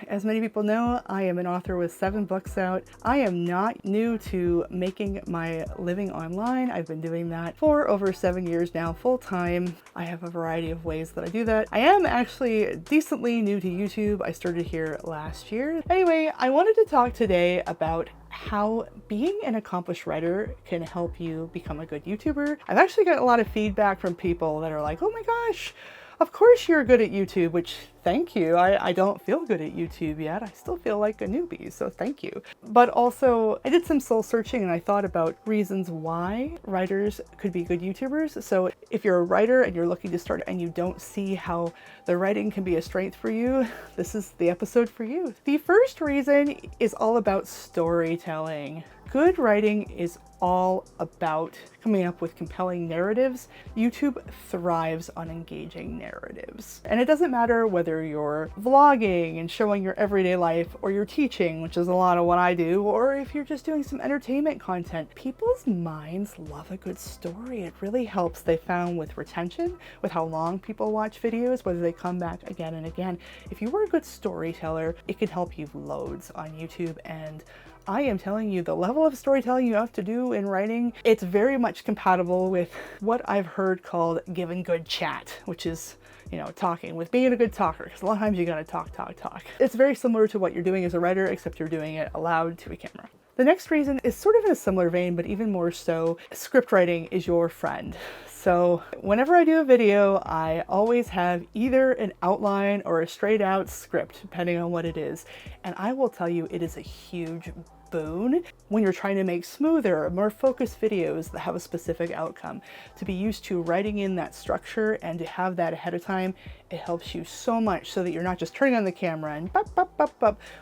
As many people know, I am an author with 7 books out. I am not new to making my living online. I've been doing that for over 7 years now, full time. I have a variety of ways that I do that. I am actually decently new to YouTube. I started here last year. Anyway, I wanted to talk today about how being an accomplished writer can help you become a good YouTuber. I've actually got a lot of feedback from people that are like, oh my gosh, of course you're good at YouTube, which thank you. I don't feel good at YouTube yet. I still feel like a newbie, so thank you. But also, I did some soul searching and I thought about reasons why writers could be good YouTubers. So if you're a writer and you're looking to start and you don't see how the writing can be a strength for you, this is the episode for you. The first reason is all about storytelling. Good writing is all about coming up with compelling narratives. YouTube thrives on engaging narratives. And it doesn't matter whether you're vlogging and showing your everyday life, or you're teaching, which is a lot of what I do, or if you're just doing some entertainment content. People's minds love a good story. It really helps, they found, with retention, with how long people watch videos, whether they come back again and again. If you were a good storyteller, it can help you loads on YouTube. And I am telling you, the level of storytelling you have to do in writing, it's very much compatible with what I've heard called given good chat, which is, you know, talking, with being a good talker, because a lot of times you gotta talk. It's very similar to what you're doing as a writer, except you're doing it aloud to a camera. The next reason is sort of in a similar vein, but even more so. Script writing is your friend. So whenever I do a video, I always have either an outline or a straight out script, depending on what it is. And I will tell you, it is a huge boon when you're trying to make smoother, more focused videos that have a specific outcome. To be used to writing in that structure and to have that ahead of time, it helps you so much, so that you're not just turning on the camera and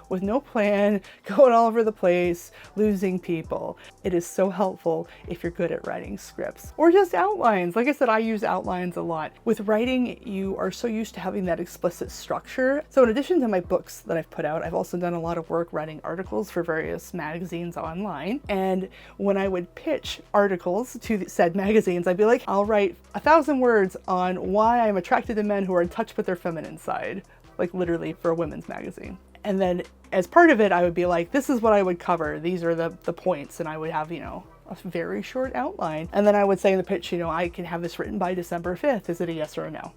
with no plan, going all over the place, losing people. It is so helpful if you're good at writing scripts or just outlines. Like I said, I use outlines a lot. With writing, you are so used to having that explicit structure. So in addition to my books that I've put out, I've also done a lot of work writing articles for various magazines online. And when I would pitch articles to said magazines, I'd be like, I'll write 1,000 words on why I'm attracted to men who are in touch with their feminine side, like literally for a women's magazine. And then as part of it, I would be like, this is what I would cover. These are the points. And I would have, you know, a very short outline. And then I would say in the pitch, you know, I can have this written by December 5th. Is it a yes or a no?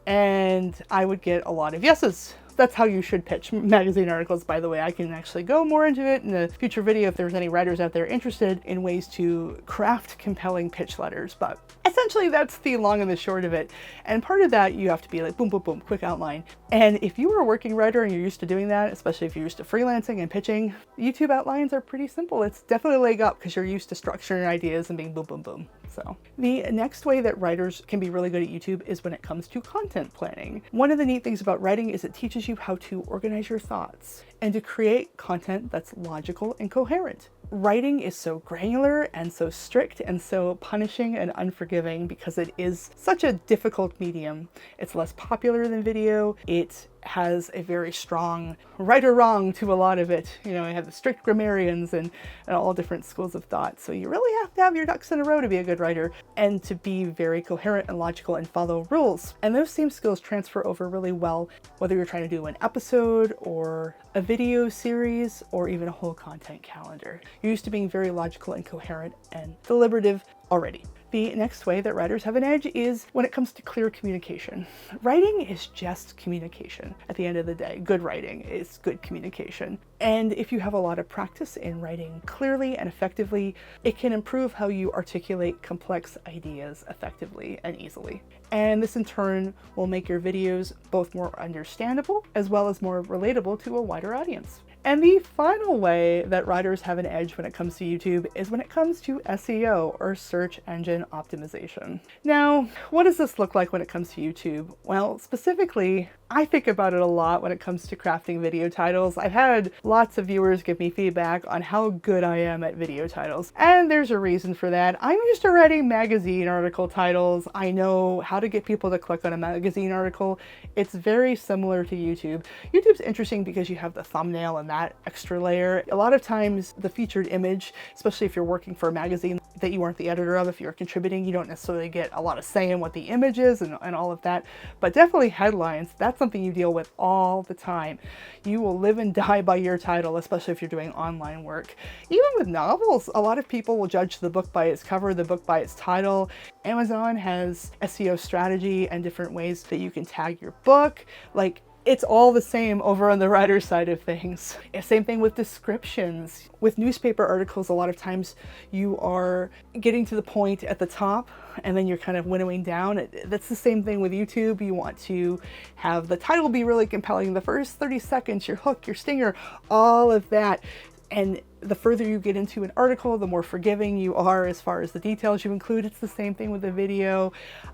And I would get a lot of yeses. That's how you should pitch magazine articles, by the way. I can actually go more into it in a future video if there's any writers out there interested in ways to craft compelling pitch letters. But essentially that's the long and the short of it. And part of that, you have to be like, boom, boom, boom, quick outline. And if you were a working writer and you're used to doing that, especially if you're used to freelancing and pitching, YouTube outlines are pretty simple. It's definitely a leg up because you're used to structuring ideas and being boom, boom, boom. So the next way that writers can be really good at YouTube is when it comes to content planning. One of the neat things about writing is it teaches you how to organize your thoughts and to create content that's logical and coherent. Writing is so granular and so strict and so punishing and unforgiving because it is such a difficult medium. It's less popular than video. It has a very strong right or wrong to a lot of it. You know, you have the strict grammarians and all different schools of thought. So you really have to have your ducks in a row to be a good writer and to be very coherent and logical and follow rules. And those same skills transfer over really well, whether you're trying to do an episode or a video series or even a whole content calendar. You're used to being very logical and coherent and deliberative already. The next way that writers have an edge is when it comes to clear communication. Writing is just communication. At the end of the day, good writing is good communication. And if you have a lot of practice in writing clearly and effectively, it can improve how you articulate complex ideas effectively and easily. And this in turn will make your videos both more understandable as well as more relatable to a wider audience. And the final way that writers have an edge when it comes to YouTube is when it comes to SEO, or search engine optimization. Now, what does this look like when it comes to YouTube? Well, specifically, I think about it a lot when it comes to crafting video titles. I've had Lots of viewers give me feedback on how good I am at video titles, and there's a reason for that. I'm used to writing magazine article titles. I know how to get people to click on a magazine article. It's very similar to YouTube. YouTube's interesting because you have the thumbnail and that extra layer. A lot of times the featured image, especially if you're working for a magazine that you aren't the editor of, if you're contributing, you don't necessarily get a lot of say in what the image is and all of that. But definitely headlines, that's something you deal with all the time. You will live and die by your title, especially if you're doing online work. Even with novels, a lot of people will judge the book by its cover, the book by its title. Amazon has SEO strategy and different ways that you can tag your book. Like, it's all the same over on the writer's side of things. Same thing with descriptions. With newspaper articles, a lot of times you are getting to the point at the top and then you're kind of winnowing down. That's the same thing with YouTube. You want to have the title be really compelling. The first 30 seconds, your hook, your stinger, all of that. And the further you get into an article, the more forgiving you are as far as the details you include. It's the same thing with the video.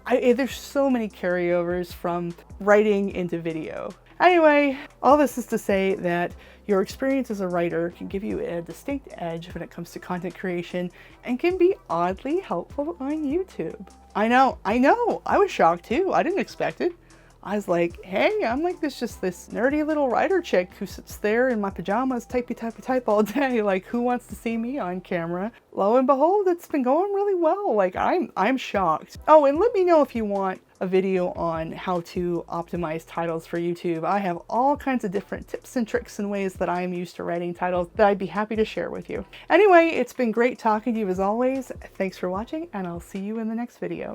There's so many carryovers from writing into video. Anyway, all this is to say that your experience as a writer can give you a distinct edge when it comes to content creation and can be oddly helpful on YouTube. I know, I was shocked too. I didn't expect it. I was like, hey, I'm like this nerdy little writer chick who sits there in my pajamas, type all day. Like, who wants to see me on camera? Lo and behold, it's been going really well. Like, I'm shocked. Oh, and let me know if you want a video on how to optimize titles for YouTube. I have all kinds of different tips and tricks and ways that I'm used to writing titles that I'd be happy to share with you. Anyway, it's been great talking to you as always. Thanks for watching, and I'll see you in the next video.